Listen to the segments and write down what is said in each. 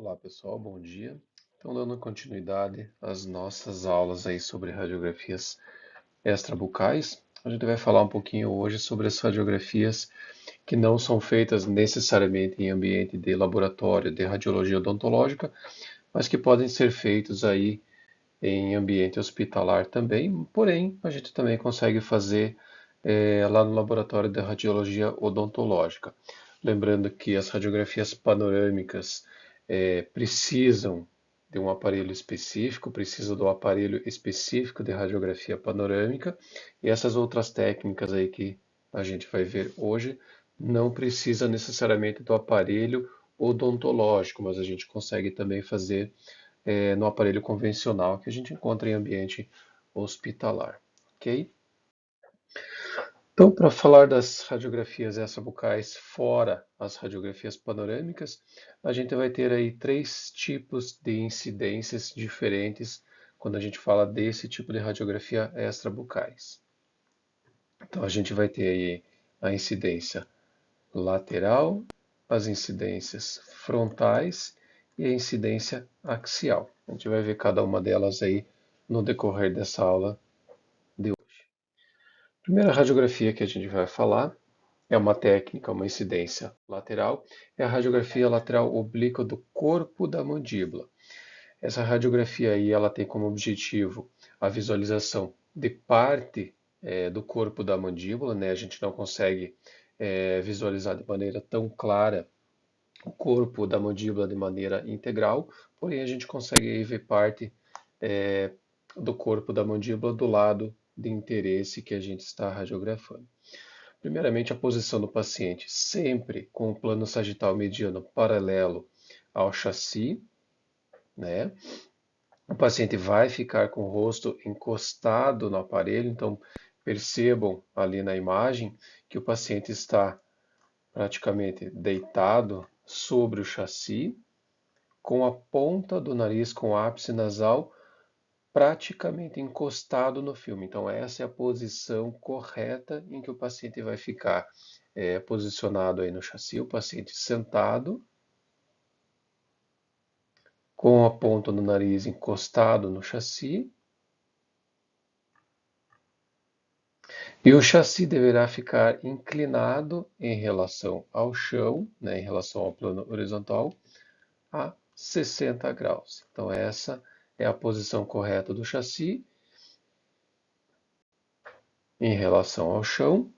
Olá pessoal, bom dia. Então, dando continuidade às nossas aulas aí sobre radiografias extrabucais, a gente vai falar um pouquinho hoje sobre as radiografias que não são feitas necessariamente em ambiente de laboratório de radiologia odontológica, mas que podem ser feitos aí em ambiente hospitalar também, porém a gente também consegue fazer lá no laboratório de radiologia odontológica. Lembrando que as radiografias panorâmicas precisam de um aparelho específico, precisa do aparelho específico de radiografia panorâmica, e essas outras técnicas aí que a gente vai ver hoje não precisa necessariamente do aparelho odontológico, mas a gente consegue também fazer no aparelho convencional que a gente encontra em ambiente hospitalar, ok? Então, para falar das radiografias extrabucais fora as radiografias panorâmicas, a gente vai ter aí três tipos de incidências diferentes quando a gente fala desse tipo de radiografia extrabucais. Então, a gente vai ter aí a incidência lateral, as incidências frontais e a incidência axial. A gente vai ver cada uma delas aí no decorrer dessa aula de hoje. A primeira radiografia que a gente vai falar é uma técnica, uma incidência lateral, é a radiografia lateral oblíqua do corpo da mandíbula. Essa radiografia aí, ela tem como objetivo a visualização de parte do corpo da mandíbula, né? A gente não consegue visualizar de maneira tão clara o corpo da mandíbula de maneira integral, porém a gente consegue aí ver parte do corpo da mandíbula do lado de interesse que a gente está radiografando. Primeiramente, a posição do paciente, sempre com o plano sagital mediano paralelo ao chassi, né? O paciente vai ficar com o rosto encostado no aparelho, então percebam ali na imagem que o paciente está praticamente deitado sobre o chassi, com a ponta do nariz com o ápice nasal praticamente encostado no filme. Então, essa é a posição correta em que o paciente vai ficar posicionado aí no chassi, o paciente sentado, com a ponta do nariz encostado no chassi, e o chassi deverá ficar inclinado em relação ao chão, né, em relação ao plano horizontal, a 60 graus. Então, essa é a posição correta do chassi em relação ao chão.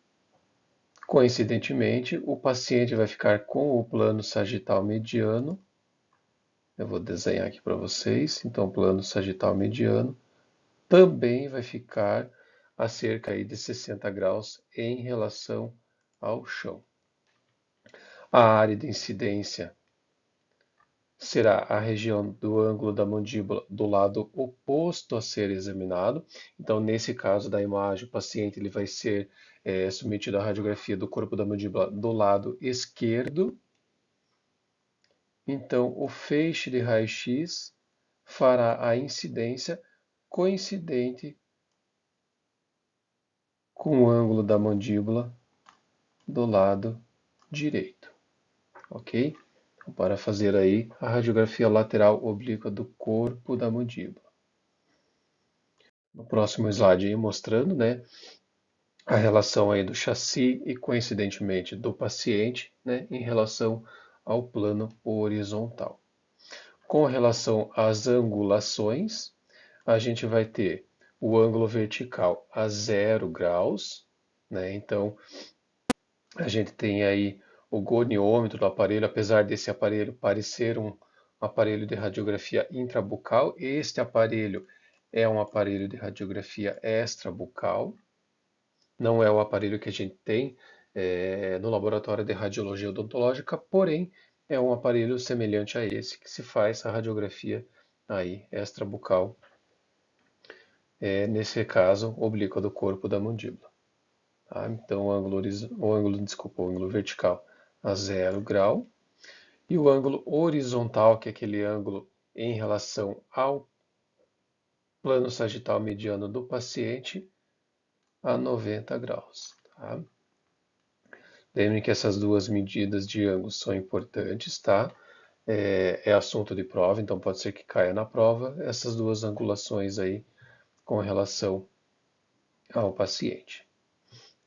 Coincidentemente, o paciente vai ficar com o plano sagital mediano. Eu vou desenhar aqui para vocês. Então, o plano sagital mediano também vai ficar a cerca aí de 60 graus em relação ao chão. A área de incidência será a região do ângulo da mandíbula do lado oposto a ser examinado. Então, nesse caso da imagem, o paciente ele vai ser submetido à radiografia do corpo da mandíbula do lado esquerdo. Então, o feixe de raio-x fará a incidência coincidente com o ângulo da mandíbula do lado direito, ok? Então, para fazer aí a radiografia lateral oblíqua do corpo da mandíbula. No próximo slide aí mostrando, né, a relação aí do chassi e coincidentemente do paciente, né, em relação ao plano horizontal. Com relação às angulações, a gente vai ter o ângulo vertical a 0 graus, né? Então, a gente tem aí o goniômetro do aparelho, apesar desse aparelho parecer um aparelho de radiografia intrabucal, este aparelho é um aparelho de radiografia extrabucal, não é o aparelho que a gente tem no laboratório de radiologia odontológica, porém é um aparelho semelhante a esse que se faz a radiografia aí extrabucal, nesse caso oblíqua do corpo da mandíbula. Tá? Então o ângulo vertical a 0 grau e o ângulo horizontal, que é aquele ângulo em relação ao plano sagital mediano do paciente, a 90 graus. Tá? Lembrem que essas duas medidas de ângulo são importantes, tá? é assunto de prova, então pode ser que caia na prova essas duas angulações aí com relação ao paciente.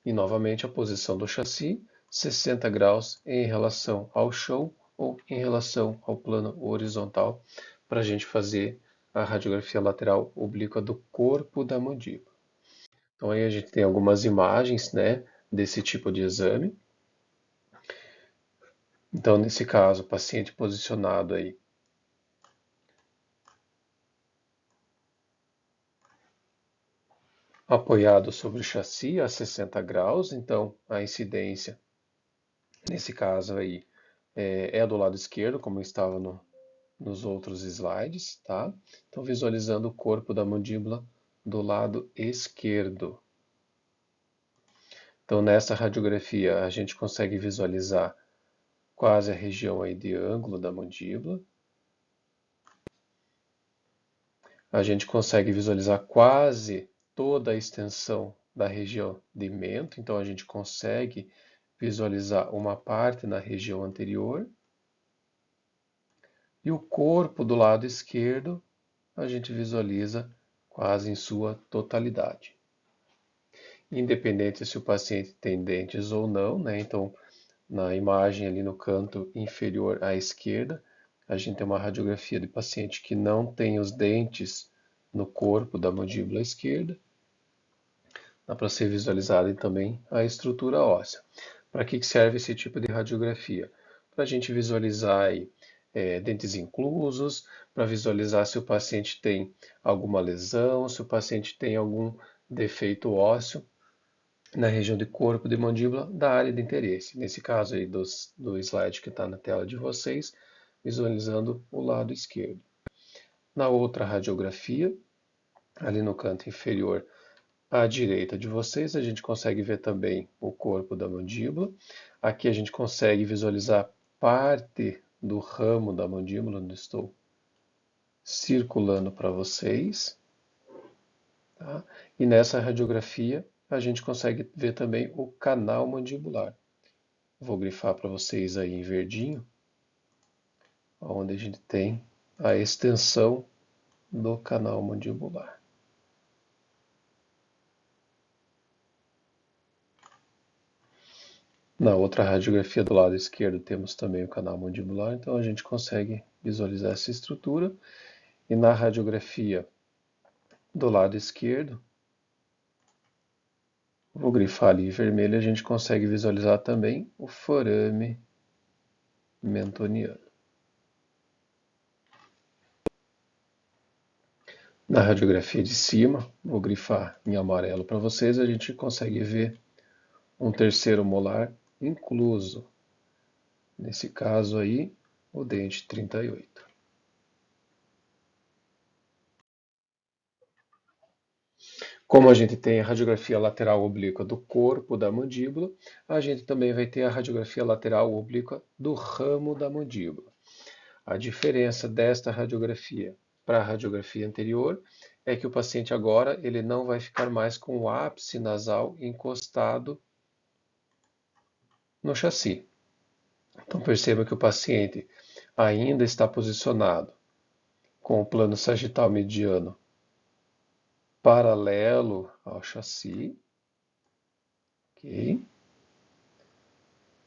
E novamente a posição do chassi, 60 graus em relação ao chão ou em relação ao plano horizontal, para a gente fazer a radiografia lateral oblíqua do corpo da mandíbula. Então aí a gente tem algumas imagens, né, desse tipo de exame. Então nesse caso, o paciente posicionado aí apoiado sobre o chassi a 60 graus, então a incidência nesse caso aí é do lado esquerdo, como estava nos outros slides, tá? Então visualizando o corpo da mandíbula do lado esquerdo. Então nessa radiografia a gente consegue visualizar quase a região aí de ângulo da mandíbula. A gente consegue visualizar quase toda a extensão da região de mento, então a gente consegue visualizar uma parte na região anterior. E o corpo do lado esquerdo a gente visualiza quase em sua totalidade. Independente se o paciente tem dentes ou não, né? Então, na imagem ali no canto inferior à esquerda, a gente tem uma radiografia de paciente que não tem os dentes no corpo da mandíbula esquerda. Dá para ser visualizada também a estrutura óssea. Para que serve esse tipo de radiografia? Para a gente visualizar aí, dentes inclusos, para visualizar se o paciente tem alguma lesão, se o paciente tem algum defeito ósseo na região de corpo de mandíbula da área de interesse. Nesse caso aí do slide que está na tela de vocês, visualizando o lado esquerdo. Na outra radiografia, ali no canto inferior à direita de vocês, a gente consegue ver também o corpo da mandíbula. Aqui a gente consegue visualizar parte do ramo da mandíbula, onde estou circulando para vocês. Tá? E nessa radiografia a gente consegue ver também o canal mandibular. Vou grifar para vocês aí em verdinho, onde a gente tem a extensão do canal mandibular. Na outra radiografia do lado esquerdo temos também o canal mandibular, então a gente consegue visualizar essa estrutura. E na radiografia do lado esquerdo, vou grifar ali em vermelho, a gente consegue visualizar também o forame mentoniano. Na radiografia de cima, vou grifar em amarelo para vocês, a gente consegue ver um terceiro molar incluso. Nesse caso aí, o dente 38. Como a gente tem a radiografia lateral oblíqua do corpo da mandíbula, a gente também vai ter a radiografia lateral oblíqua do ramo da mandíbula. A diferença desta radiografia para a radiografia anterior é que o paciente agora ele não vai ficar mais com o ápice nasal encostado no chassi. Então perceba que o paciente ainda está posicionado com o plano sagital mediano paralelo ao chassi, ok?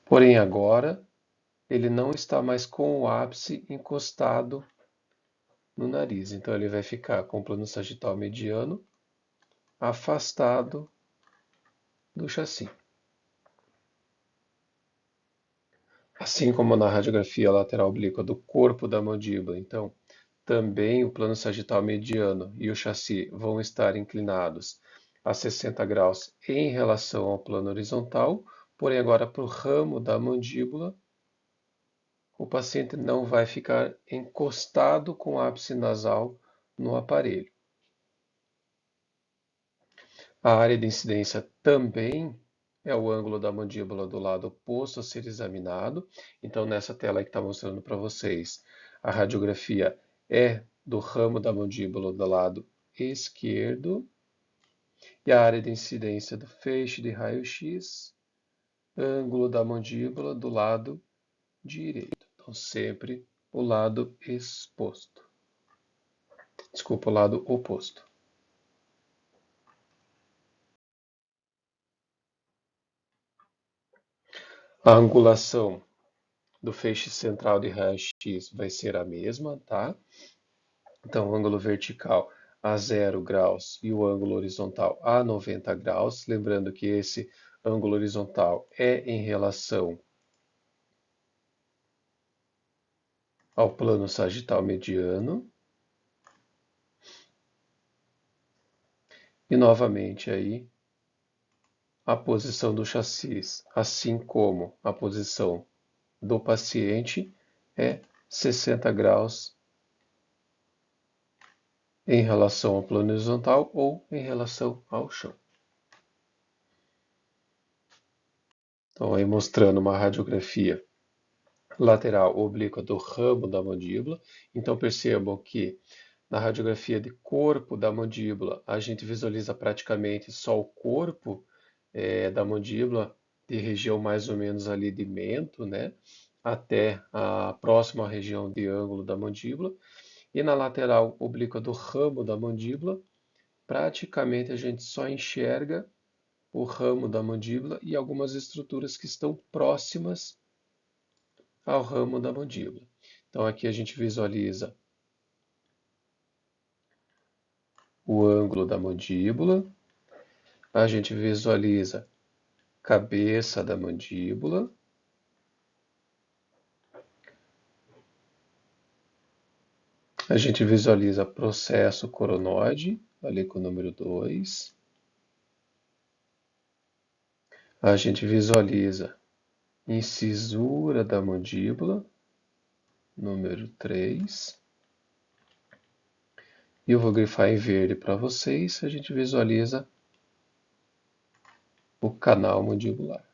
Porém agora ele não está mais com o ápice encostado no nariz, então ele vai ficar com o plano sagital mediano afastado do chassi. Assim como na radiografia lateral oblíqua do corpo da mandíbula, então também o plano sagital mediano e o chassi vão estar inclinados a 60 graus em relação ao plano horizontal, porém agora para o ramo da mandíbula, o paciente não vai ficar encostado com o ápice nasal no aparelho. A área de incidência também é o ângulo da mandíbula do lado oposto a ser examinado. Então, nessa tela que está mostrando para vocês, a radiografia é do ramo da mandíbula do lado esquerdo e a área de incidência do feixe de raio-x, ângulo da mandíbula do lado direito. Então, sempre o lado exposto. Desculpa, o lado oposto. A angulação do feixe central de raio-x vai ser a mesma, tá? Então, o ângulo vertical a 0 graus e o ângulo horizontal a 90 graus. Lembrando que esse ângulo horizontal é em relação ao plano sagital mediano. E novamente aí a posição do chassi, assim como a posição do paciente, é 60 graus em relação ao plano horizontal ou em relação ao chão. Então, aí mostrando uma radiografia lateral oblíqua do ramo da mandíbula. Então, percebam que na radiografia de corpo da mandíbula, a gente visualiza praticamente só o corpo da mandíbula, de região mais ou menos ali de mento, né, até a próxima região de ângulo da mandíbula. E na lateral oblíqua do ramo da mandíbula, praticamente a gente só enxerga o ramo da mandíbula e algumas estruturas que estão próximas ao ramo da mandíbula. Então aqui a gente visualiza o ângulo da mandíbula, a gente visualiza cabeça da mandíbula, a gente visualiza processo coronoide, ali com o número 2, a gente visualiza incisura da mandíbula, número 3, e eu vou grifar em verde para vocês, a gente visualiza o canal mandibular.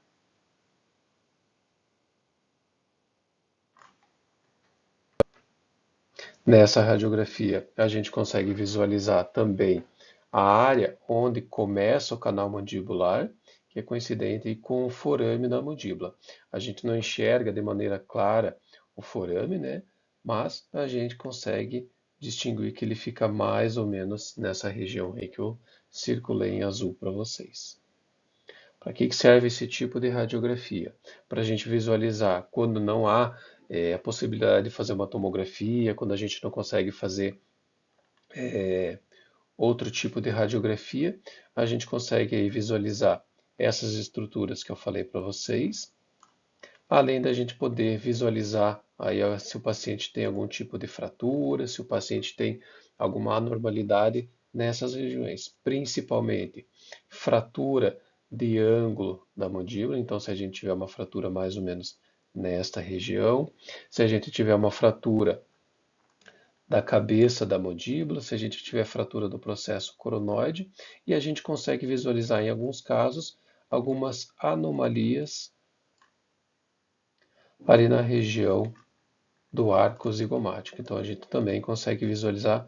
Nessa radiografia, a gente consegue visualizar também a área onde começa o canal mandibular, que é coincidente com o forame da mandíbula. A gente não enxerga de maneira clara o forame, né? Mas a gente consegue distinguir que ele fica mais ou menos nessa região aí que eu circulei em azul para vocês. Para que serve esse tipo de radiografia? Para a gente visualizar quando não há a possibilidade de fazer uma tomografia, quando a gente não consegue fazer outro tipo de radiografia, a gente consegue aí visualizar essas estruturas que eu falei para vocês, além da gente poder visualizar aí se o paciente tem algum tipo de fratura, se o paciente tem alguma anormalidade nessas regiões, principalmente fratura de ângulo da mandíbula. Então, se a gente tiver uma fratura mais ou menos nesta região, se a gente tiver uma fratura da cabeça da mandíbula, se a gente tiver fratura do processo coronoide, e a gente consegue visualizar em alguns casos algumas anomalias ali na região do arco zigomático. Então a gente também consegue visualizar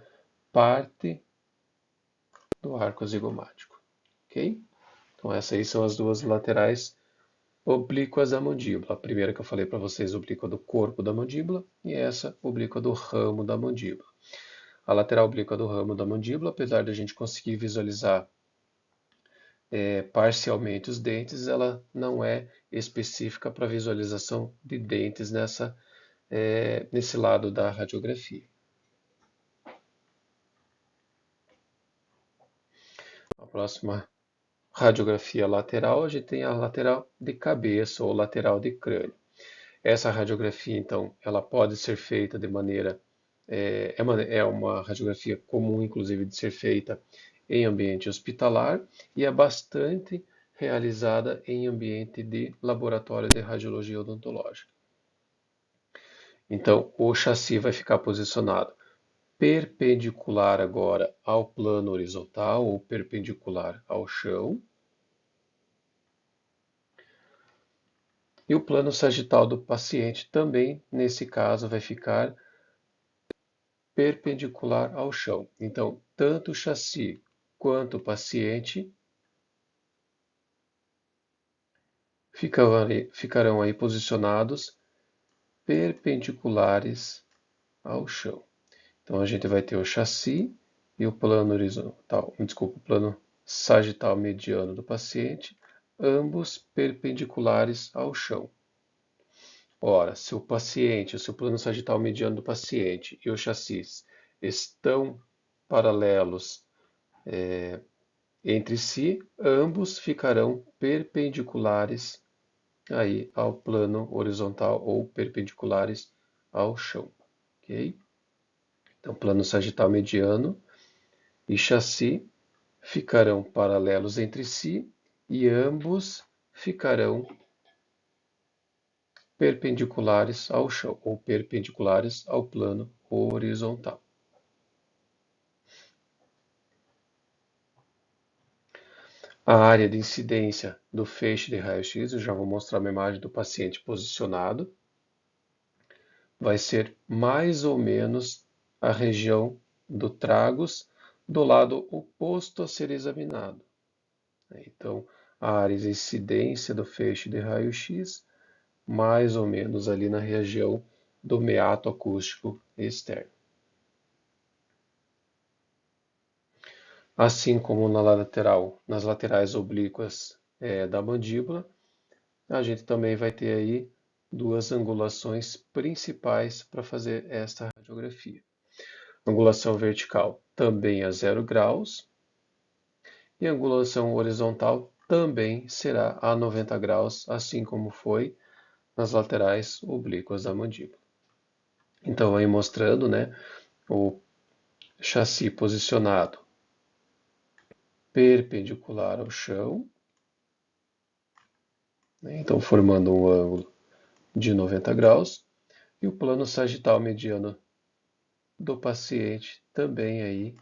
parte do arco zigomático, ok? Então essas aí são as duas laterais oblíquas da mandíbula. A primeira que eu falei para vocês, oblíqua do corpo da mandíbula, e essa oblíqua do ramo da mandíbula. A lateral oblíqua do ramo da mandíbula, apesar de a gente conseguir visualizar parcialmente os dentes, ela não é específica para visualização de dentes nesse lado da radiografia. A próxima radiografia lateral, a gente tem a lateral de cabeça ou lateral de crânio. Essa radiografia, então, ela pode ser feita de maneira é uma radiografia comum, inclusive, de ser feita em ambiente hospitalar e é bastante realizada em ambiente de laboratório de radiologia odontológica. Então, o chassi vai ficar posicionado perpendicular agora ao plano horizontal ou perpendicular ao chão. E o plano sagital do paciente também, nesse caso, vai ficar perpendicular ao chão. Então, tanto o chassi quanto o paciente ficarão aí posicionados perpendiculares ao chão. Então a gente vai ter o chassi e o plano horizontal, desculpa, o plano sagital mediano do paciente, ambos perpendiculares ao chão. Ora, se o plano sagital mediano do paciente e o chassi estão paralelos entre si, ambos ficarão perpendiculares aí ao plano horizontal ou perpendiculares ao chão, ok? Então, plano sagital mediano e chassi ficarão paralelos entre si e ambos ficarão perpendiculares ao chão ou perpendiculares ao plano horizontal. A área de incidência do feixe de raio-x, eu já vou mostrar uma imagem do paciente posicionado, vai ser mais ou menos a região do tragus do lado oposto a ser examinado. Então, a área de incidência do feixe de raio-x, mais ou menos ali na região do meato acústico externo. Assim como nas laterais oblíquas da mandíbula, a gente também vai ter aí duas angulações principais para fazer esta radiografia. Angulação vertical também a 0 graus e a angulação horizontal também será a 90 graus, assim como foi nas laterais oblíquas da mandíbula. Então, aí mostrando, né, o chassi posicionado perpendicular ao chão, né, então formando um ângulo de 90 graus, e o plano sagital mediano do paciente também aí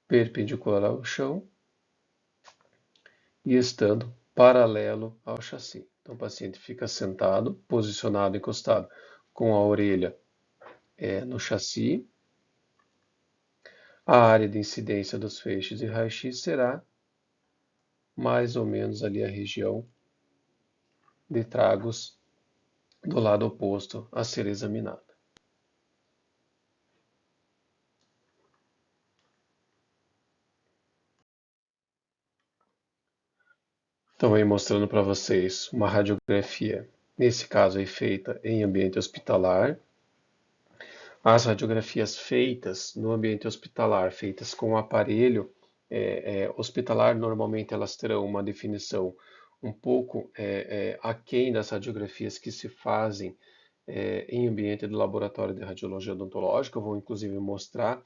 perpendicular ao chão e estando paralelo ao chassi. Então o paciente fica sentado, posicionado, encostado com a orelha no chassi. A área de incidência dos feixes de raio-x será mais ou menos ali a região de tragus do lado oposto a ser examinada. Então, aí mostrando para vocês uma radiografia, nesse caso aí feita em ambiente hospitalar. As radiografias feitas no ambiente hospitalar, feitas com o aparelho hospitalar, normalmente elas terão uma definição um pouco aquém das radiografias que se fazem em ambiente do laboratório de radiologia odontológica. Eu vou inclusive mostrar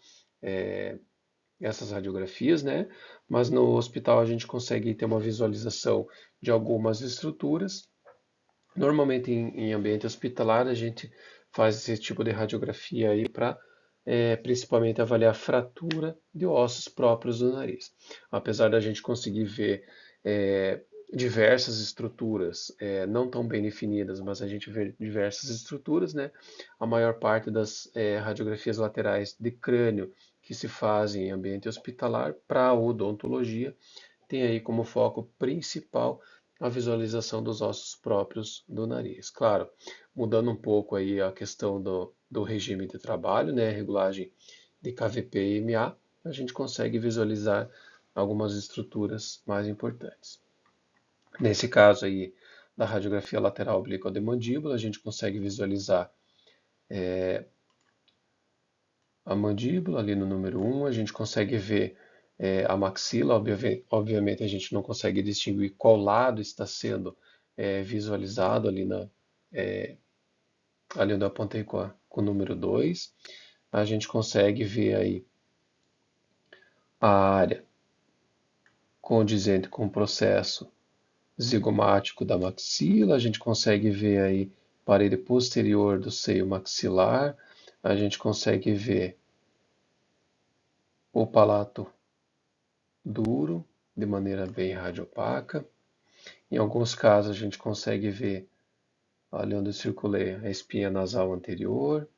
essas radiografias, né? Mas no hospital a gente consegue ter uma visualização de algumas estruturas. Normalmente em ambiente hospitalar a gente faz esse tipo de radiografia aí para principalmente avaliar a fratura de ossos próprios do nariz. Apesar da gente conseguir ver diversas estruturas não tão bem definidas, mas a gente vê diversas estruturas, né? A maior parte das radiografias laterais de crânio que se fazem em ambiente hospitalar para a odontologia tem aí como foco principal a visualização dos ossos próprios do nariz. Claro, mudando um pouco aí a questão do regime de trabalho, né, a regulagem de KVP e MA, a gente consegue visualizar algumas estruturas mais importantes. Nesse caso aí da radiografia lateral oblíqua de mandíbula, a gente consegue visualizar a mandíbula ali no número 1, a gente consegue ver a maxila, obviamente a gente não consegue distinguir qual lado está sendo visualizado ali, ali onde eu apontei com o número 2. A gente consegue ver aí a área condizente com o processo zigomático da maxila, a gente consegue ver aí parede posterior do seio maxilar, a gente consegue ver o palato duro, de maneira bem radiopaca. Em alguns casos a gente consegue ver, ali onde eu circulei, a espinha nasal anterior.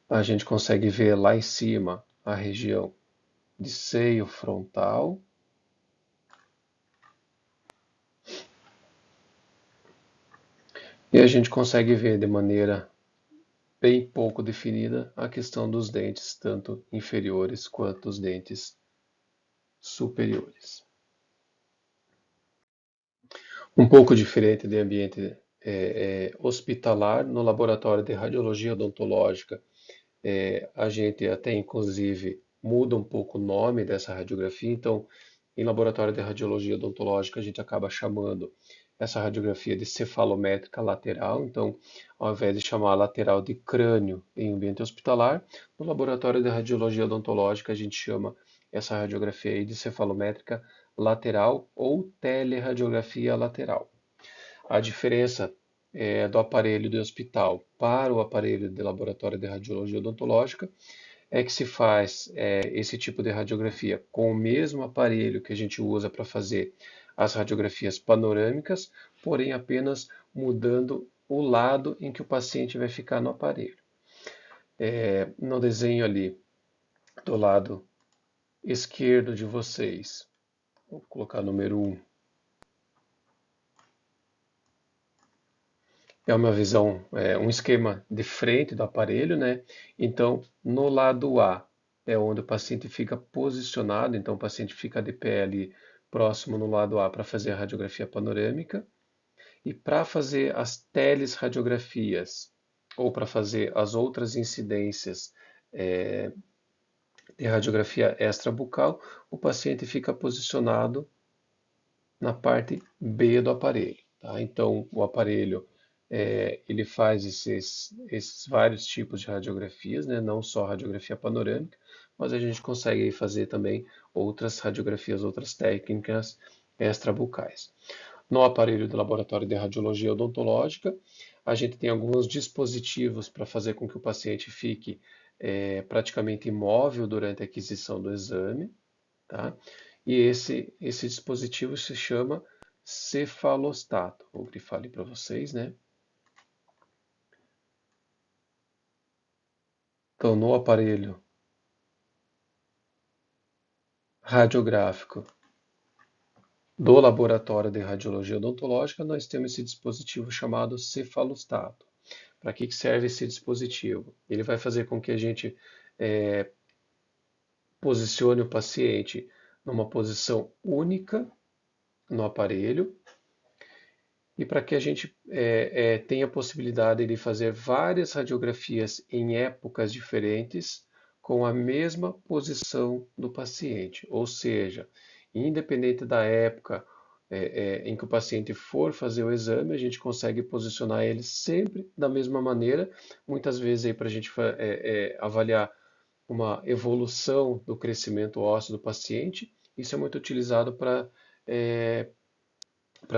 A gente consegue ver lá em cima a região de seio frontal. E a gente consegue ver de maneira bem pouco definida a questão dos dentes, tanto inferiores quanto os dentes superiores. Um pouco diferente de ambiente hospitalar, no laboratório de radiologia odontológica, a gente até inclusive muda um pouco o nome dessa radiografia. Então, em laboratório de radiologia odontológica, a gente acaba chamando essa radiografia de cefalométrica lateral. Então, ao invés de chamar lateral de crânio em ambiente hospitalar, no laboratório de radiologia odontológica, a gente chama essa radiografia aí de cefalométrica lateral ou teleradiografia lateral. A diferença do aparelho de hospital para o aparelho de laboratório de radiologia odontológica é que se faz esse tipo de radiografia com o mesmo aparelho que a gente usa para fazer as radiografias panorâmicas, porém apenas mudando o lado em que o paciente vai ficar no aparelho. No desenho ali do lado esquerdo de vocês, vou colocar número 1. É uma visão, um esquema de frente do aparelho, né? Então, no lado A é onde o paciente fica posicionado, então o paciente fica de pé ali próximo no lado A para fazer a radiografia panorâmica. E para fazer as telesradiografias ou para fazer as outras incidências de radiografia extrabucal, o paciente fica posicionado na parte B do aparelho. Tá? Então, o aparelho ele faz esses vários tipos de radiografias, né? Não só radiografia panorâmica, mas a gente consegue fazer também outras radiografias, outras técnicas extrabucais. No aparelho do laboratório de radiologia odontológica, a gente tem alguns dispositivos para fazer com que o paciente fique praticamente imóvel durante a aquisição do exame. Tá? E esse dispositivo se chama cefalostato. Vou grifar ali para vocês, né? Então, no aparelho radiográfico do laboratório de radiologia odontológica, nós temos esse dispositivo chamado cefalostato. Para que serve esse dispositivo? Ele vai fazer com que a gente posicione o paciente numa posição única no aparelho, e para que a gente tenha a possibilidade de fazer várias radiografias em épocas diferentes com a mesma posição do paciente. Ou seja, independente da época em que o paciente for fazer o exame, a gente consegue posicionar ele sempre da mesma maneira. Muitas vezes para a gente avaliar uma evolução do crescimento ósseo do paciente. Isso é muito utilizado para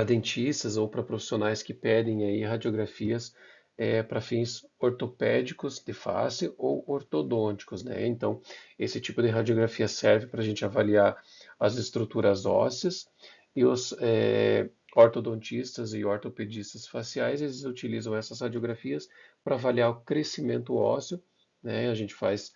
dentistas ou para profissionais que pedem aí radiografias para fins ortopédicos de face ou ortodônticos, né? Então, esse tipo de radiografia serve para a gente avaliar as estruturas ósseas, e os ortodontistas e ortopedistas faciais, eles utilizam essas radiografias para avaliar o crescimento ósseo, né? A gente faz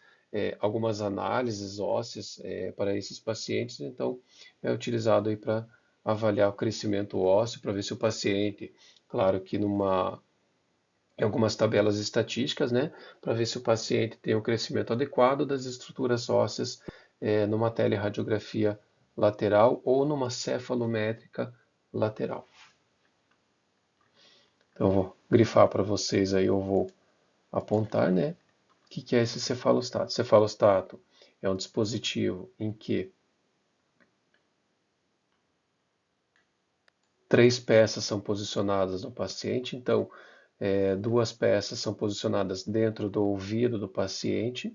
algumas análises ósseas para esses pacientes, então é utilizado aí para avaliar o crescimento ósseo, para ver se o paciente, claro que em algumas tabelas estatísticas, né, para ver se o paciente tem o crescimento adequado das estruturas ósseas numa teleradiografia lateral ou numa cefalométrica lateral. Então, eu vou grifar para vocês aí, eu vou apontar, né, o que é esse cefalostato. Cefalostato é um dispositivo em que 3 peças são posicionadas no paciente. Então, 2 peças são posicionadas dentro do ouvido do paciente,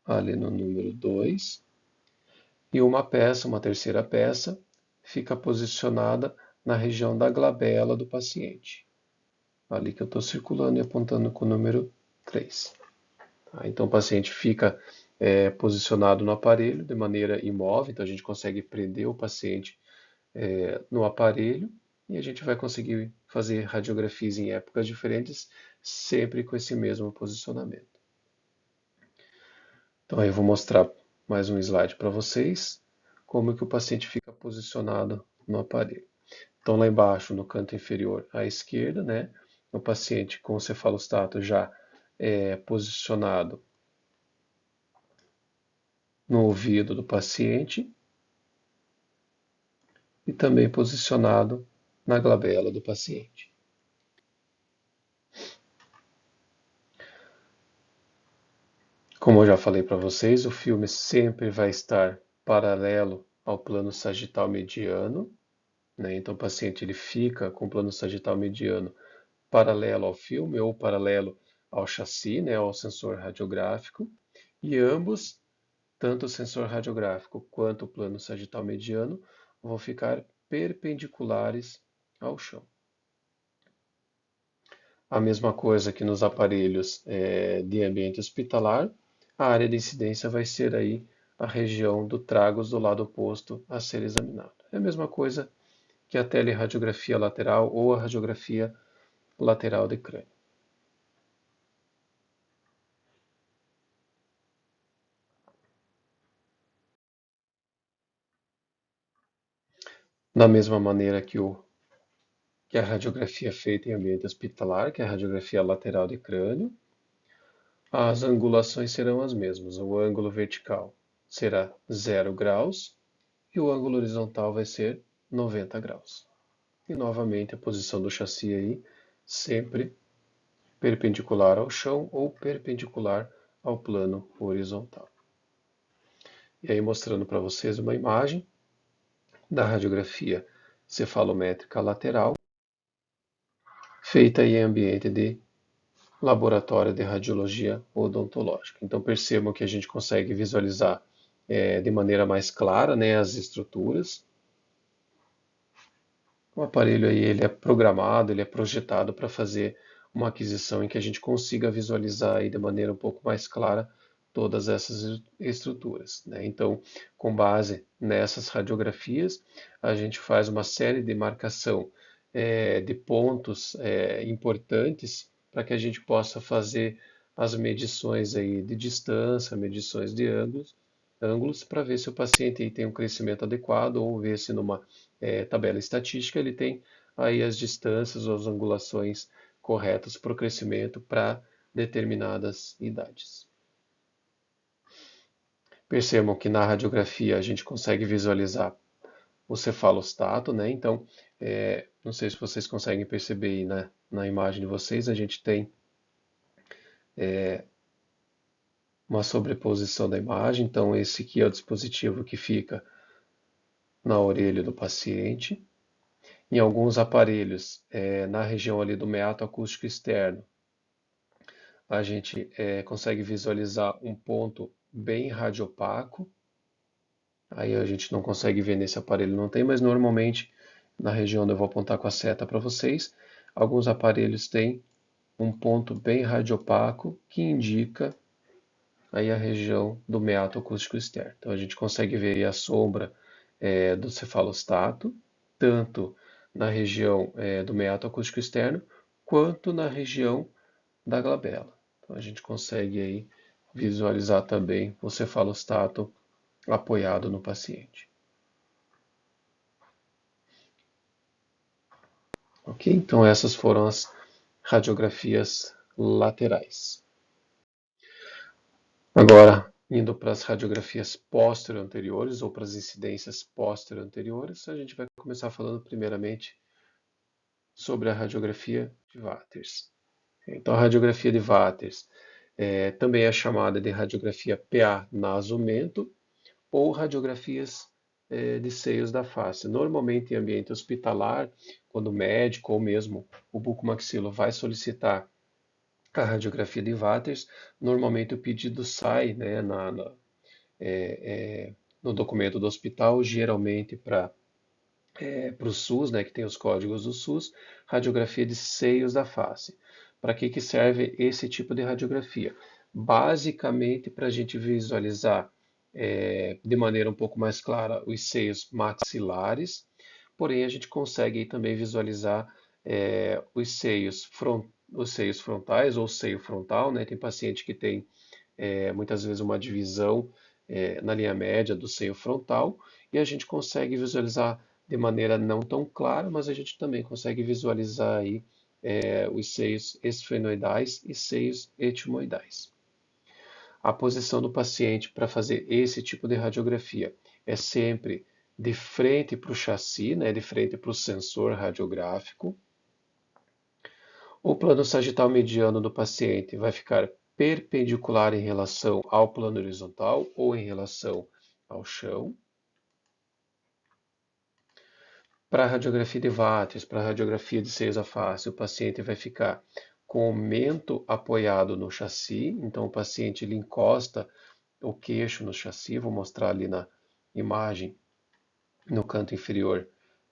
ali no número 2, e uma peça, uma terceira peça, fica posicionada na região da glabela do paciente, ali que eu estou circulando e apontando com o número 3. Tá? Então, o paciente fica posicionado no aparelho de maneira imóvel, então a gente consegue prender o paciente no aparelho, e a gente vai conseguir fazer radiografias em épocas diferentes, sempre com esse mesmo posicionamento. Então, aí eu vou mostrar mais um slide para vocês, como que o paciente fica posicionado no aparelho. Então, lá embaixo, no canto inferior à esquerda, né, o paciente com o cefalostato já posicionado no ouvido do paciente e também posicionado na glabela do paciente. Como eu já falei para vocês, o filme sempre vai estar paralelo ao plano sagital mediano, né? Então o paciente ele fica com o plano sagital mediano paralelo ao filme ou paralelo ao chassi, né, ao sensor radiográfico, e ambos, tanto o sensor radiográfico quanto o plano sagital mediano, vão ficar perpendiculares ao chão. A mesma coisa que nos aparelhos de ambiente hospitalar, a área de incidência vai ser aí a região do tragus do lado oposto a ser examinado. É a mesma coisa que a teleradiografia lateral ou a radiografia lateral de crânio. Da mesma maneira que a radiografia feita em ambiente hospitalar, que é a radiografia lateral de crânio, as angulações serão as mesmas. O ângulo vertical será 0 graus e o ângulo horizontal vai ser 90 graus. E novamente a posição do chassi aí sempre perpendicular ao chão ou perpendicular ao plano horizontal. E aí mostrando para vocês uma imagem da radiografia cefalométrica lateral feita em ambiente de laboratório de radiologia odontológica. Então percebam que a gente consegue visualizar de maneira mais clara, né, as estruturas. O aparelho aí ele é programado, ele é projetado para fazer uma aquisição em que a gente consiga visualizar aí de maneira um pouco mais clara todas essas estruturas, né? Então, com base nessas radiografias, a gente faz uma série de marcação de pontos importantes para que a gente possa fazer as medições aí de distância, medições de ângulos para ver se o paciente aí tem um crescimento adequado ou ver se numa tabela estatística ele tem aí as distâncias ou as angulações corretas para o crescimento para determinadas idades. Percebam que na radiografia a gente consegue visualizar o cefalostato, né? Então, não sei se vocês conseguem perceber aí na imagem de vocês, a gente tem uma sobreposição da imagem. Então, esse aqui é o dispositivo que fica na orelha do paciente. Em alguns aparelhos, na região ali do meato acústico externo, a gente consegue visualizar um ponto bem radiopaco. Aí a gente não consegue ver nesse aparelho, não tem, mas normalmente na região onde eu vou apontar com a seta para vocês, alguns aparelhos têm um ponto bem radiopaco que indica aí a região do meato acústico externo. Então a gente consegue ver aí a sombra do cefalostato, tanto na região do meato acústico externo, quanto na região da glabela. Então a gente consegue aí visualizar também o cefalostato apoiado no paciente. Ok? Então essas foram as radiografias laterais. Agora, indo para as radiografias posterior-anteriores ou para as incidências posterior-anteriores, a gente vai começar falando primeiramente sobre a radiografia de Watters. Então, a radiografia de Watters também é chamada de radiografia PA nasomento ou radiografias de seios da face. Normalmente em ambiente hospitalar, quando o médico ou mesmo o bucomaxilo vai solicitar a radiografia de Watters, normalmente o pedido sai, né, no documento do hospital, geralmente para o SUS, né, que tem os códigos do SUS, radiografia de seios da face. Para que serve esse tipo de radiografia? Basicamente para a gente visualizar de maneira um pouco mais clara os seios maxilares, porém a gente consegue aí também visualizar os seios frontais ou seio frontal, né? Tem paciente que tem muitas vezes uma divisão na linha média do seio frontal e a gente consegue visualizar de maneira não tão clara, mas a gente também consegue visualizar aí os seios esfenoidais e seios etimoidais. A posição do paciente para fazer esse tipo de radiografia é sempre de frente para o chassi, né, de frente para o sensor radiográfico. O plano sagital mediano do paciente vai ficar perpendicular em relação ao plano horizontal ou em relação ao chão. Para a radiografia de váteres, para a radiografia de seios à face, o paciente vai ficar com o mento apoiado no chassi, então o paciente ele encosta o queixo no chassi, vou mostrar ali na imagem no canto inferior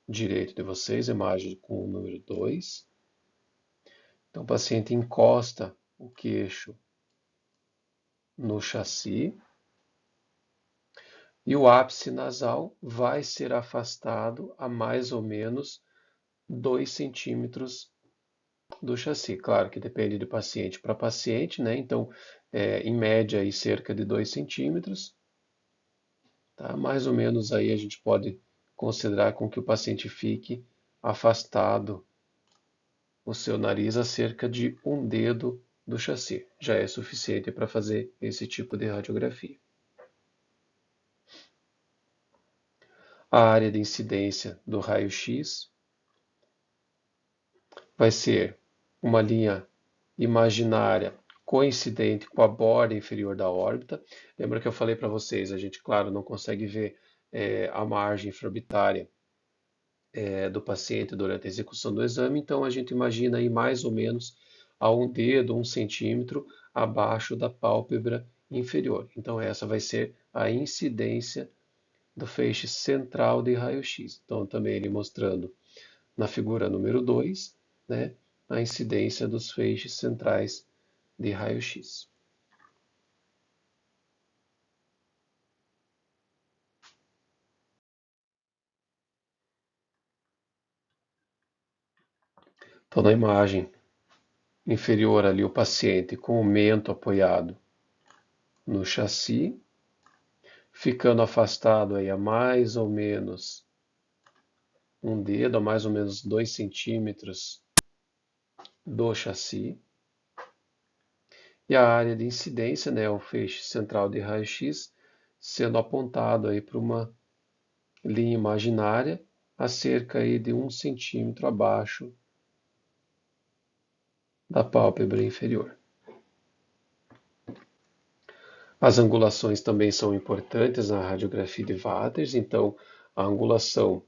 direito de vocês, imagem com o número 2. Então o paciente encosta o queixo no chassi e o ápice nasal vai ser afastado a mais ou menos 2 centímetros do chassi. Claro que depende de paciente para paciente, né? Então, em média, aí, cerca de 2 centímetros. Tá? Mais ou menos aí a gente pode considerar com que o paciente fique afastado o seu nariz a cerca de um dedo do chassi. Já é suficiente para fazer esse tipo de radiografia. A área de incidência do raio-x vai ser uma linha imaginária coincidente com a borda inferior da órbita. Lembra que eu falei para vocês, a gente, claro, não consegue ver a margem infraorbitária do paciente durante a execução do exame, então a gente imagina aí mais ou menos a um dedo, 1 centímetro abaixo da pálpebra inferior. Então essa vai ser a incidência do feixe central de raio-x. Então também ele mostrando na figura número 2, né, a incidência dos feixes centrais de raio-x. Então, na imagem inferior ali, o paciente com o mento apoiado no chassi, ficando afastado aí a mais ou menos um dedo, a mais ou menos 2 centímetros do chassi. E a área de incidência, né, o feixe central de raio-x, sendo apontado aí para uma linha imaginária a cerca aí de 1 centímetro abaixo da pálpebra inferior. As angulações também são importantes na radiografia de Waters, então a angulação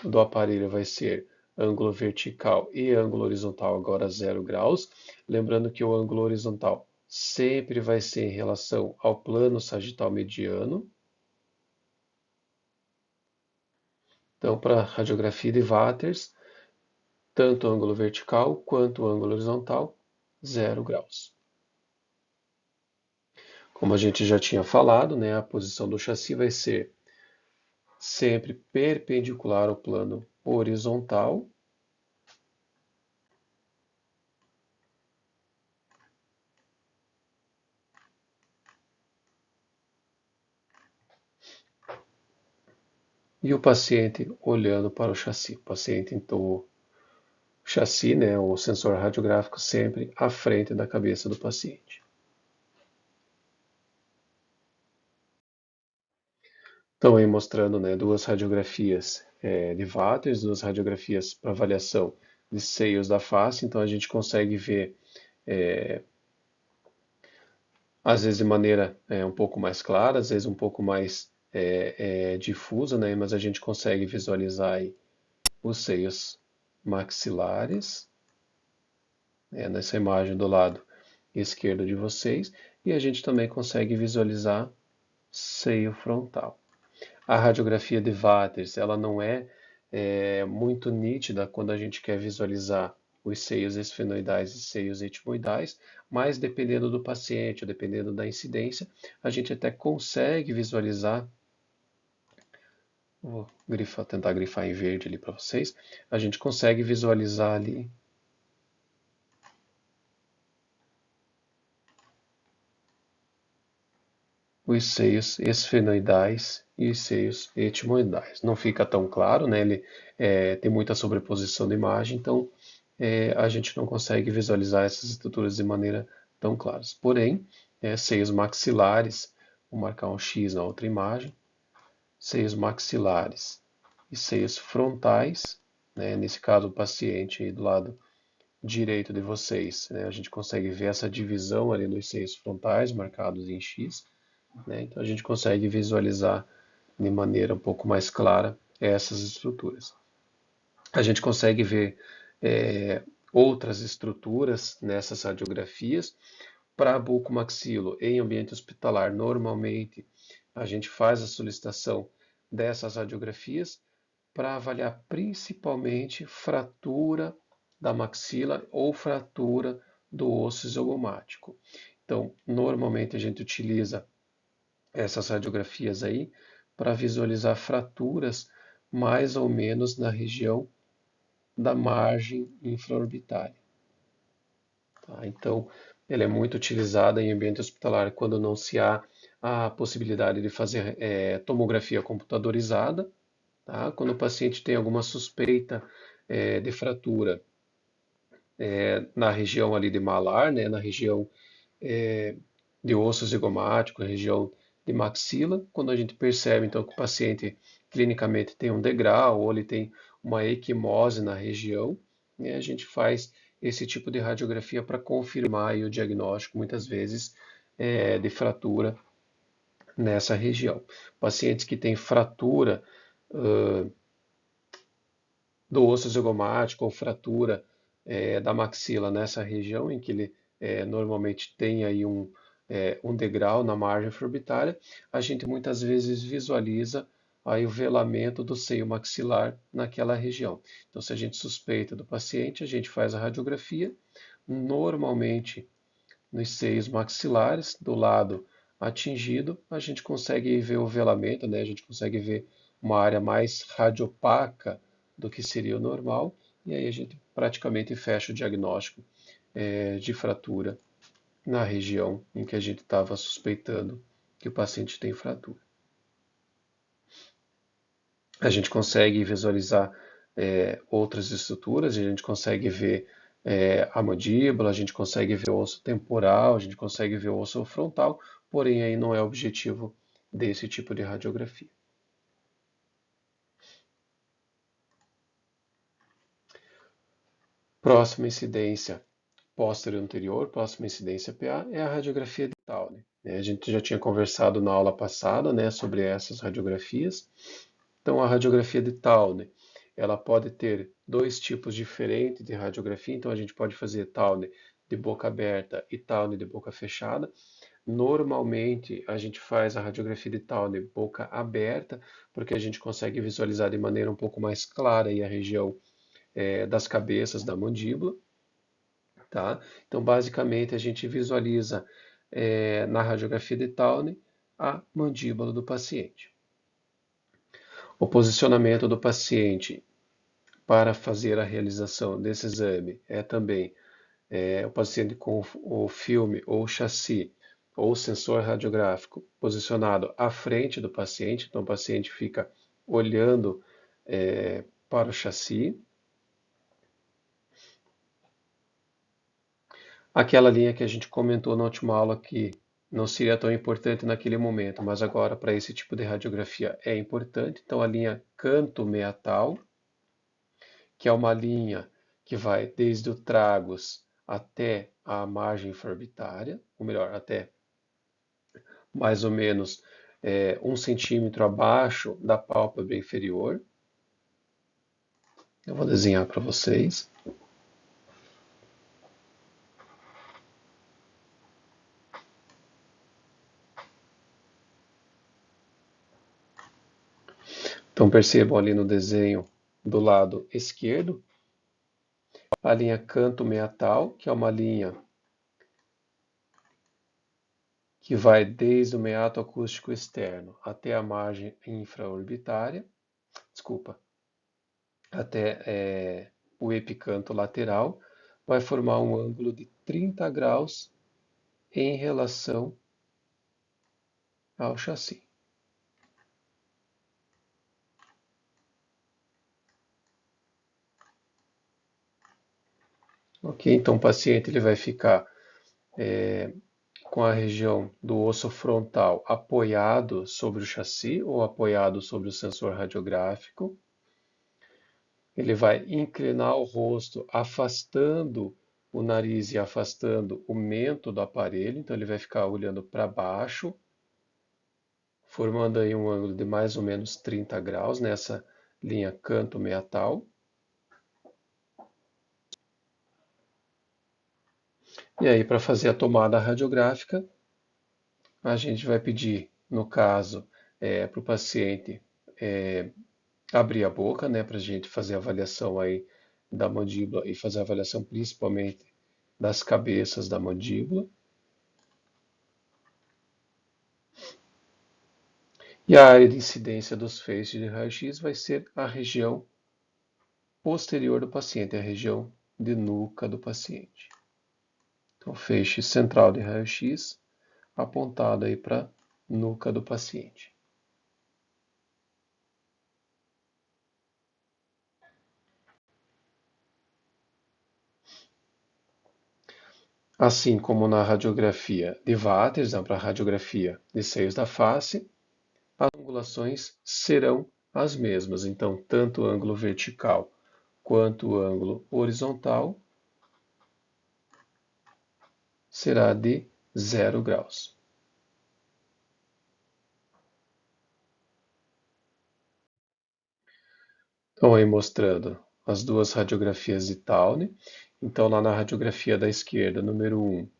do aparelho vai ser ângulo vertical e ângulo horizontal agora 0 graus. Lembrando que o ângulo horizontal sempre vai ser em relação ao plano sagital mediano. Então, para a radiografia de Waters, tanto o ângulo vertical quanto o ângulo horizontal, 0 graus. Como a gente já tinha falado, né, a posição do chassi vai ser sempre perpendicular ao plano horizontal. E o paciente olhando para o chassi. O paciente, então, o chassi, né, o sensor radiográfico sempre à frente da cabeça do paciente. Então, aí mostrando, né, duas radiografias de Waters, duas radiografias para avaliação de seios da face. Então, a gente consegue ver, às vezes de maneira um pouco mais clara, às vezes um pouco mais difusa, né, mas a gente consegue visualizar aí os seios maxilares, nessa imagem do lado esquerdo de vocês, e a gente também consegue visualizar seio frontal. A radiografia de Waters, ela não é muito nítida quando a gente quer visualizar os seios esfenoidais e seios etimoidais, mas dependendo do paciente, ou dependendo da incidência, a gente até consegue visualizar. Vou tentar grifar em verde ali para vocês. A gente consegue visualizar ali os seios esfenoidais e os seios etimoidais. Não fica tão claro, né? Ele tem muita sobreposição de imagem, então a gente não consegue visualizar essas estruturas de maneira tão clara. Porém, seios maxilares, vou marcar um X na outra imagem, seios maxilares e seios frontais, né? Nesse caso o paciente aí do lado direito de vocês, né? A gente consegue ver essa divisão ali nos seios frontais marcados em X, né? Então a gente consegue visualizar de maneira um pouco mais clara essas estruturas. A gente consegue ver outras estruturas nessas radiografias. Para bucomaxilo em ambiente hospitalar, normalmente a gente faz a solicitação dessas radiografias para avaliar principalmente fratura da maxila ou fratura do osso zigomático. Então, normalmente a gente utiliza essas radiografias aí para visualizar fraturas mais ou menos na região da margem infraorbitária. Tá? Então, ela é muito utilizada em ambiente hospitalar quando não se há a possibilidade de fazer tomografia computadorizada, tá? Quando o paciente tem alguma suspeita de fratura na região ali de malar, né? Na região de osso zigomático, região de maxila, quando a gente percebe então que o paciente clinicamente tem um degrau ou ele tem uma equimose na região, né, a gente faz esse tipo de radiografia para confirmar aí o diagnóstico, muitas vezes, de fratura nessa região. Pacientes que têm fratura do osso zigomático ou fratura da maxila nessa região, em que ele normalmente tem aí um degrau na margem orbitária, a gente muitas vezes visualiza aí o velamento do seio maxilar naquela região. Então, se a gente suspeita do paciente, a gente faz a radiografia, normalmente nos seios maxilares, do lado atingido, a gente consegue ver o velamento, né? A gente consegue ver uma área mais radiopaca do que seria o normal, e aí a gente praticamente fecha o diagnóstico de fratura na região em que a gente estava suspeitando que o paciente tem fratura. A gente consegue visualizar outras estruturas, a gente consegue ver a mandíbula, a gente consegue ver o osso temporal, a gente consegue ver o osso frontal, porém aí não é o objetivo desse tipo de radiografia. Próxima incidência posterior anterior, próxima incidência PA, é a radiografia de Towne. A gente já tinha conversado na aula passada, né, sobre essas radiografias. Então, a radiografia de Towne, ela pode ter dois tipos diferentes de radiografia. Então, a gente pode fazer Towne de boca aberta e Towne de boca fechada. Normalmente, a gente faz a radiografia de Towne boca aberta, porque a gente consegue visualizar de maneira um pouco mais clara aí a região das cabeças da mandíbula. Tá? Então, basicamente, a gente visualiza na radiografia de Towne a mandíbula do paciente. O posicionamento do paciente para fazer a realização desse exame é também o paciente com o filme ou chassi ou sensor radiográfico posicionado à frente do paciente, então o paciente fica olhando para o chassi. Aquela linha que a gente comentou na última aula que não seria tão importante naquele momento, mas agora para esse tipo de radiografia é importante. Então a linha canto meatal, que é uma linha que vai desde o tragus até a margem infraorbitária, ou melhor, até mais ou menos 1 centímetro abaixo da pálpebra inferior. Eu vou desenhar para vocês. Então percebam ali no desenho do lado esquerdo a linha canto meatal, que é uma linha que vai desde o meato acústico externo até a margem infraorbitária, desculpa, até o epicanto lateral, vai formar um ângulo de 30 graus em relação ao chassi. Ok, então o paciente ele vai ficar com a região do osso frontal apoiado sobre o chassi ou apoiado sobre o sensor radiográfico. Ele vai inclinar o rosto, afastando o nariz e afastando o mento do aparelho, então ele vai ficar olhando para baixo, formando aí um ângulo de mais ou menos 30 graus nessa linha canto-meatal. E aí, para fazer a tomada radiográfica, a gente vai pedir, no caso, para o paciente abrir a boca, né, para a gente fazer a avaliação aí da mandíbula e fazer a avaliação principalmente das cabeças da mandíbula. E a área de incidência dos feixes de raio-x vai ser a região posterior do paciente, a região de nuca do paciente. Então, feixe central de raio-x apontado aí para a nuca do paciente. Assim como na radiografia de Vater, para a radiografia de seios da face, as angulações serão as mesmas. Então, tanto o ângulo vertical quanto o ângulo horizontal será de 0 graus. Então, aí mostrando as duas radiografias de Towne. Então, lá na radiografia da esquerda, número 1,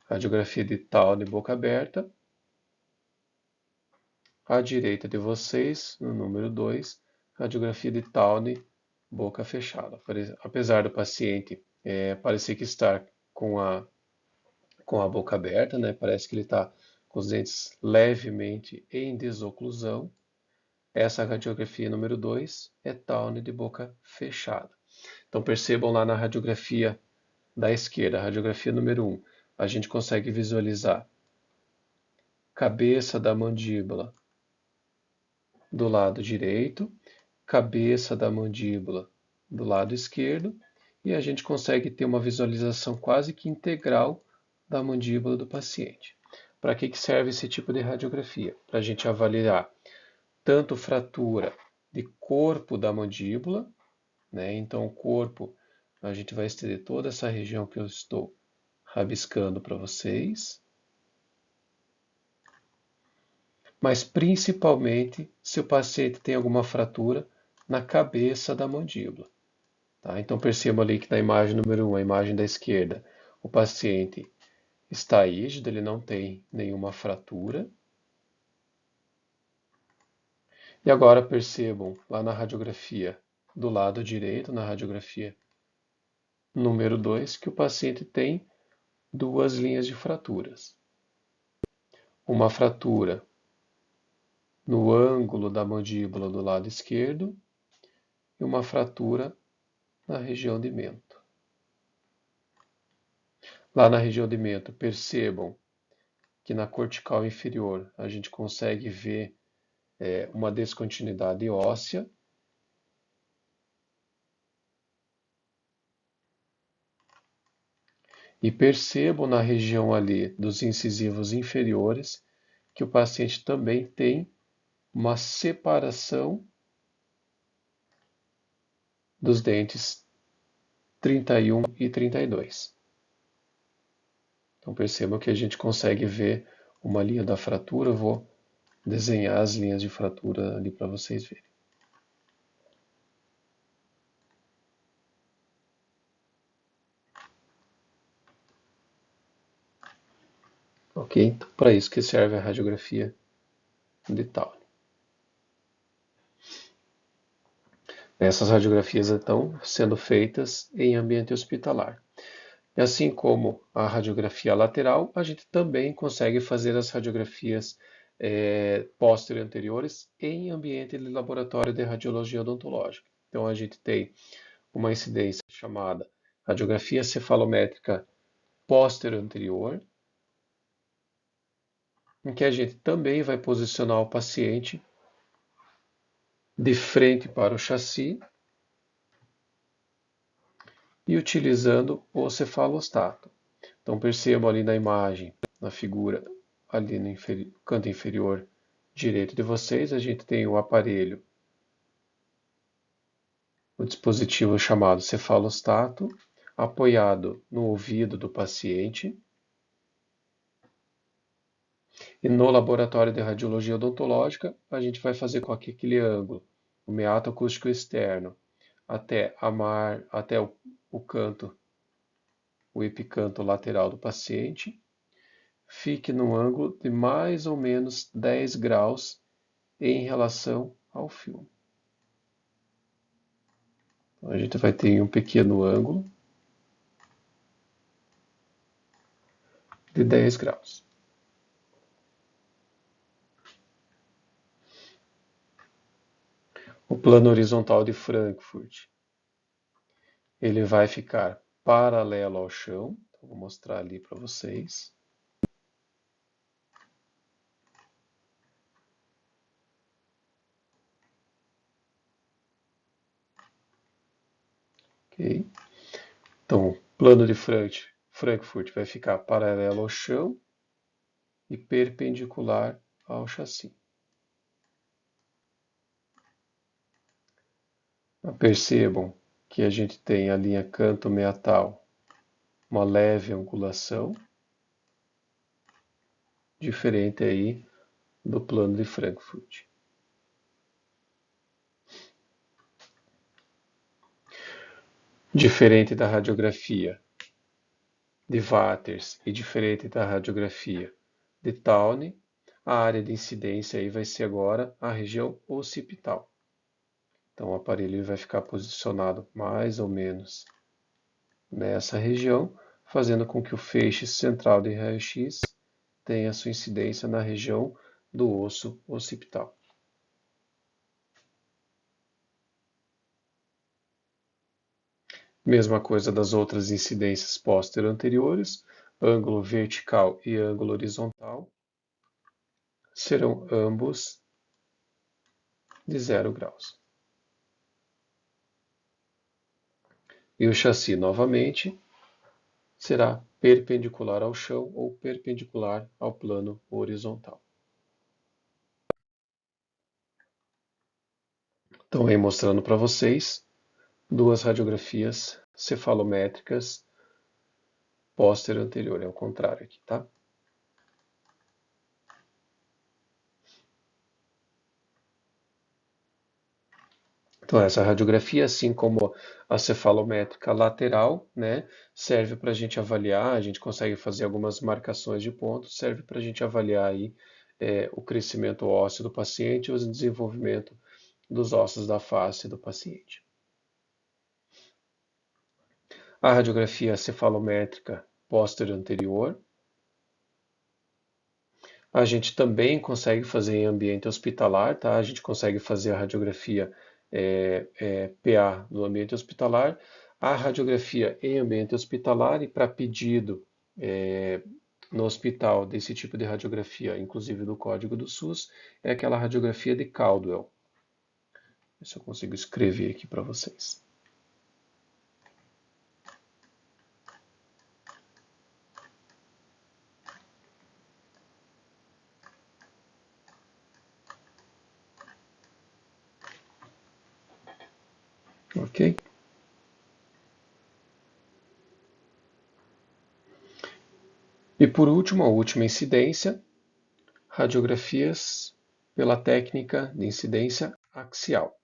radiografia de Towne boca aberta. À direita de vocês, no número 2, radiografia de Towne boca fechada. Apesar do paciente parecer que está com a boca aberta, né? Parece que ele está com os dentes levemente em desoclusão. Essa radiografia número 2 é Towne de boca fechada. Então percebam lá na radiografia da esquerda, a radiografia número 1, a gente consegue visualizar cabeça da mandíbula do lado direito, cabeça da mandíbula do lado esquerdo, e a gente consegue ter uma visualização quase que integral da mandíbula do paciente. Para que serve esse tipo de radiografia? Para a gente avaliar tanto fratura de corpo da mandíbula, né? Então o corpo, a gente vai estender toda essa região que eu estou rabiscando para vocês, mas principalmente se o paciente tem alguma fratura na cabeça da mandíbula. Tá? Então perceba ali que na imagem número 1, a imagem da esquerda, o paciente está rígido, ele não tem nenhuma fratura. E agora percebam lá na radiografia do lado direito, na radiografia número 2, que o paciente tem duas linhas de fraturas. Uma fratura no ângulo da mandíbula do lado esquerdo e uma fratura na região de mento. Lá na região de mento, percebam que na cortical inferior a gente consegue ver uma descontinuidade óssea. E percebam na região ali dos incisivos inferiores que o paciente também tem uma separação dos dentes 31 e 32. Então percebam que a gente consegue ver uma linha da fratura. Eu vou desenhar as linhas de fratura ali para vocês verem. Ok? Então, para isso que serve a radiografia de Towne. Essas radiografias estão sendo feitas em ambiente hospitalar. E assim como a radiografia lateral, a gente também consegue fazer as radiografias posterior e anteriores em ambiente de laboratório de radiologia odontológica. Então a gente tem uma incidência chamada radiografia cefalométrica posterior anterior, em que a gente também vai posicionar o paciente de frente para o chassi e utilizando o cefalostato. Então percebam ali na imagem, na figura, ali no canto inferior direito de vocês, a gente tem o aparelho, o dispositivo chamado cefalostato, apoiado no ouvido do paciente. E no laboratório de radiologia odontológica, a gente vai fazer com que aquele ângulo, o meato acústico externo, até o canto, o epicanto lateral do paciente, fique no ângulo de mais ou menos 10 graus em relação ao filme. Então, a gente vai ter um pequeno ângulo de 10 graus. O plano horizontal de Frankfurt, ele vai ficar paralelo ao chão. Então, vou mostrar ali para vocês. Ok? Então, o plano de Frankfurt vai ficar paralelo ao chão e perpendicular ao chassi. Percebam que a gente tem a linha canto meatal, uma leve angulação, diferente aí do plano de Frankfurt. Diferente da radiografia de Watters e diferente da radiografia de Tawny, a área de incidência aí vai ser agora a região occipital. Então o aparelho vai ficar posicionado mais ou menos nessa região, fazendo com que o feixe central de raio-x tenha sua incidência na região do osso occipital. Mesma coisa das outras incidências póstero-anteriores, ângulo vertical e ângulo horizontal serão ambos de 0 graus. E o chassi, novamente, será perpendicular ao chão ou perpendicular ao plano horizontal. Então, aí mostrando para vocês duas radiografias cefalométricas póstero-anterior, é o contrário aqui, tá? Então, essa radiografia, assim como a cefalométrica lateral, né, serve para a gente avaliar, a gente consegue fazer algumas marcações de pontos, serve para a gente avaliar aí, o crescimento ósseo do paciente e o desenvolvimento dos ossos da face do paciente. A radiografia cefalométrica posterior anterior, a gente também consegue fazer em ambiente hospitalar, tá? A gente consegue fazer a radiografia PA no ambiente hospitalar, a radiografia em ambiente hospitalar e para pedido no hospital desse tipo de radiografia, inclusive do código do SUS, é aquela radiografia de Caldwell. Se eu consigo escrever aqui para vocês. Ok? E por último, a última incidência, radiografias pela técnica de incidência axial.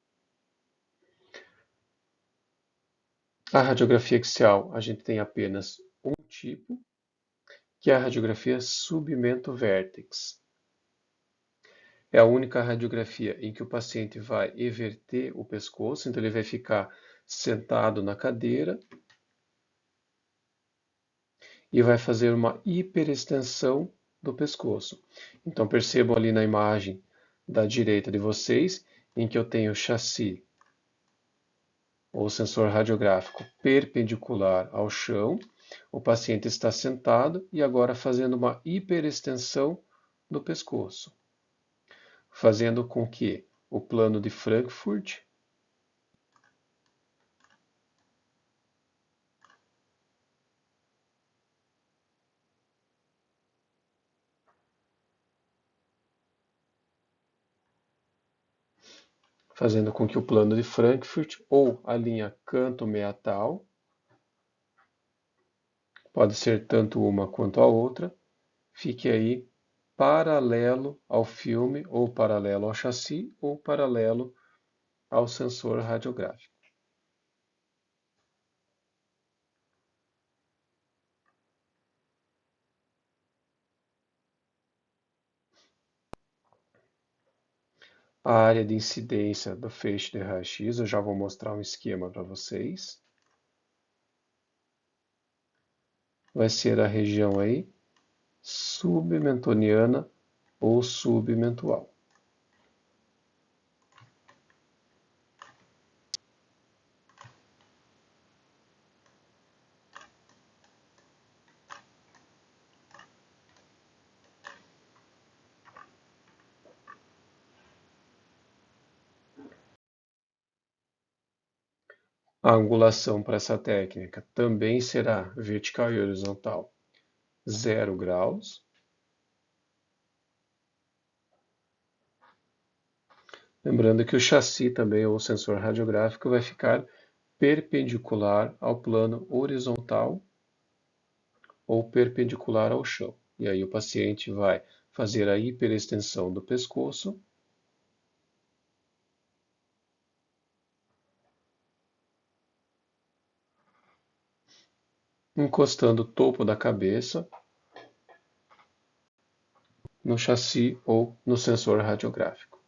A radiografia axial, a gente tem apenas um tipo, que é a radiografia submento-vértex. É a única radiografia em que o paciente vai everter o pescoço, então ele vai ficar sentado na cadeira e vai fazer uma hiperextensão do pescoço. Então percebam ali na imagem da direita de vocês, em que eu tenho o chassi ou sensor radiográfico perpendicular ao chão, o paciente está sentado e agora fazendo uma hiperextensão do pescoço, fazendo com que o plano de Frankfurt ou a linha canto-meatal, pode ser tanto uma quanto a outra, fique aí paralelo ao filme, ou paralelo ao chassi, ou paralelo ao sensor radiográfico. A área de incidência do feixe de raio-x, eu já vou mostrar um esquema para vocês. Vai ser a região aí submentoniana ou submentual. A angulação para essa técnica também será vertical e horizontal 0 graus. Lembrando que o chassi também, ou sensor radiográfico, vai ficar perpendicular ao plano horizontal ou perpendicular ao chão. E aí o paciente vai fazer a hiperextensão do pescoço, encostando o topo da cabeça no chassi ou no sensor radiográfico.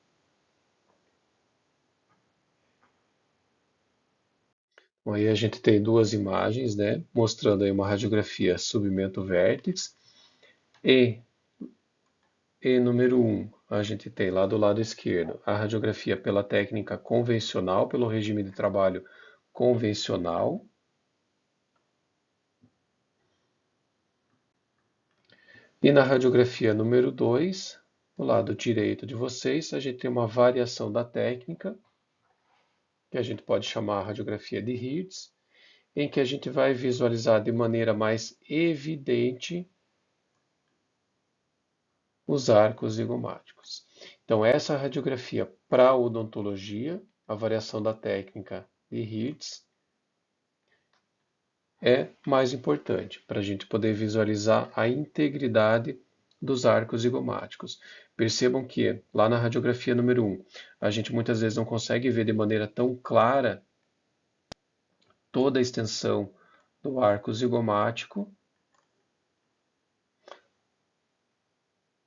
Bom, aí a gente tem duas imagens, né, mostrando aí uma radiografia submento vértex e número 1, a gente tem lá do lado esquerdo a radiografia pela técnica convencional, pelo regime de trabalho convencional. E na radiografia número 2, do lado direito de vocês, a gente tem uma variação da técnica, que a gente pode chamar radiografia de Hertz, em que a gente vai visualizar de maneira mais evidente os arcos zigomáticos. Então, essa radiografia para odontologia, a variação da técnica de Hertz, é mais importante para a gente poder visualizar a integridade dos arcos zigomáticos. Percebam que lá na radiografia número 1, a gente muitas vezes não consegue ver de maneira tão clara toda a extensão do arco zigomático.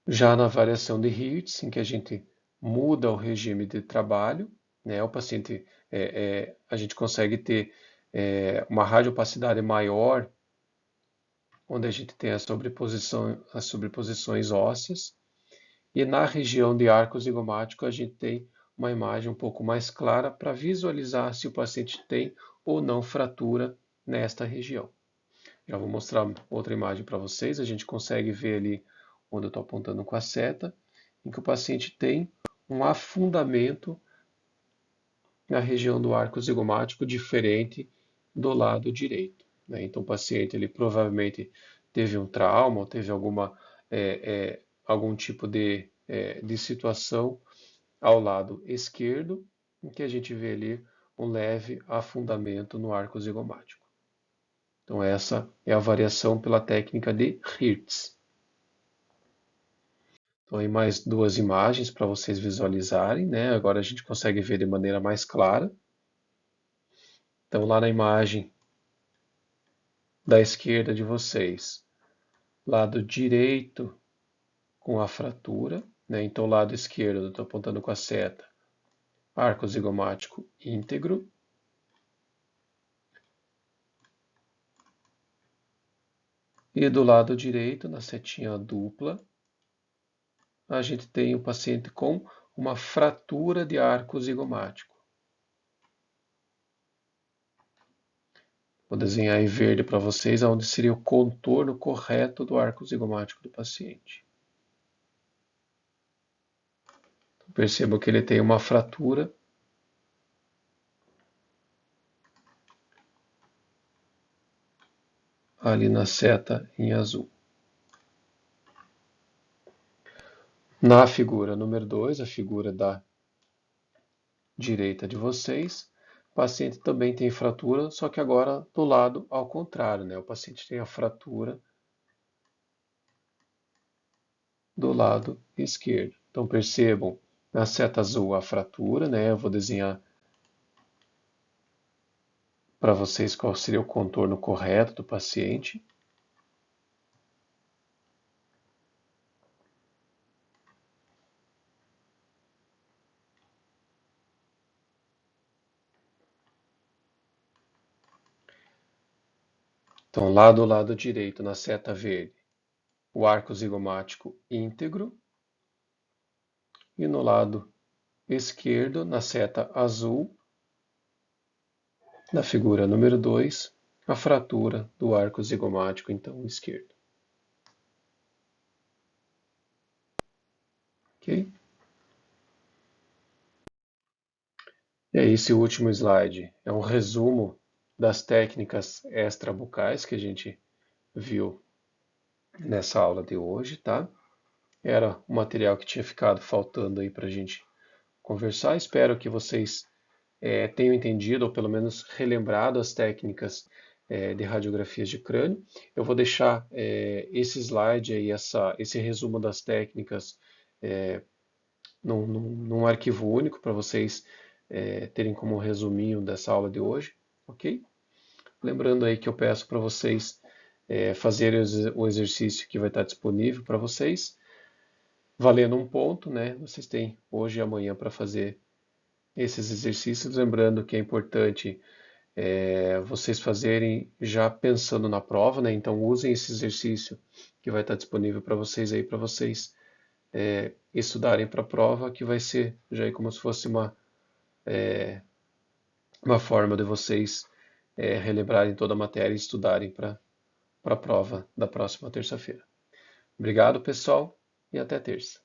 Já na variação de Hertz, em que a gente muda o regime de trabalho, né, o paciente, a gente consegue ter uma radiopacidade maior, onde a gente tem as sobreposições ósseas, e na região de arco zigomático a gente tem uma imagem um pouco mais clara para visualizar se o paciente tem ou não fratura nesta região. Já vou mostrar outra imagem para vocês, a gente consegue ver ali onde eu estou apontando com a seta, em que o paciente tem um afundamento na região do arco zigomático diferente do lado direito, né? Então o paciente ele provavelmente teve um trauma ou teve algum tipo de situação ao lado esquerdo, em que a gente vê ali um leve afundamento no arco zigomático. Então essa é a variação pela técnica de Hertz. Então aí mais duas imagens para vocês visualizarem, né? Agora a gente consegue ver de maneira mais clara. Então lá na imagem da esquerda de vocês, lado direito com a fratura, né? Então lado esquerdo, eu estou apontando com a seta, arco zigomático íntegro. E do lado direito, na setinha dupla, a gente tem o paciente com uma fratura de arco zigomático. Vou desenhar em verde para vocês onde seria o contorno correto do arco zigomático do paciente. Percebam que ele tem uma fratura ali na seta em azul. Na figura número 2, a figura da direita de vocês, o paciente também tem fratura, só que agora do lado ao contrário, né? O paciente tem a fratura do lado esquerdo. Então percebam, na seta azul a fratura, né? Eu vou desenhar para vocês qual seria o contorno correto do paciente. Então, lá do lado direito, na seta verde, o arco zigomático íntegro. E no lado esquerdo, na seta azul, na figura número 2, a fratura do arco zigomático, então, esquerdo. Ok? E aí, esse último slide é um resumo das técnicas extrabucais que a gente viu nessa aula de hoje, tá? Era o material que tinha ficado faltando aí para a gente conversar. Espero que vocês tenham entendido ou pelo menos relembrado as técnicas de radiografias de crânio. Eu vou deixar esse slide aí, esse resumo das técnicas num arquivo único para vocês terem como resuminho dessa aula de hoje, ok? Lembrando aí que eu peço para vocês fazerem o exercício que vai estar disponível para vocês, valendo um ponto, né? Vocês têm hoje e amanhã para fazer esses exercícios, lembrando que é importante vocês fazerem já pensando na prova, né? Então usem esse exercício que vai estar disponível para vocês aí, para vocês estudarem para a prova, que vai ser já aí como se fosse uma forma de vocês relembrarem toda a matéria e estudarem para a prova da próxima terça-feira. Obrigado, pessoal, e até terça.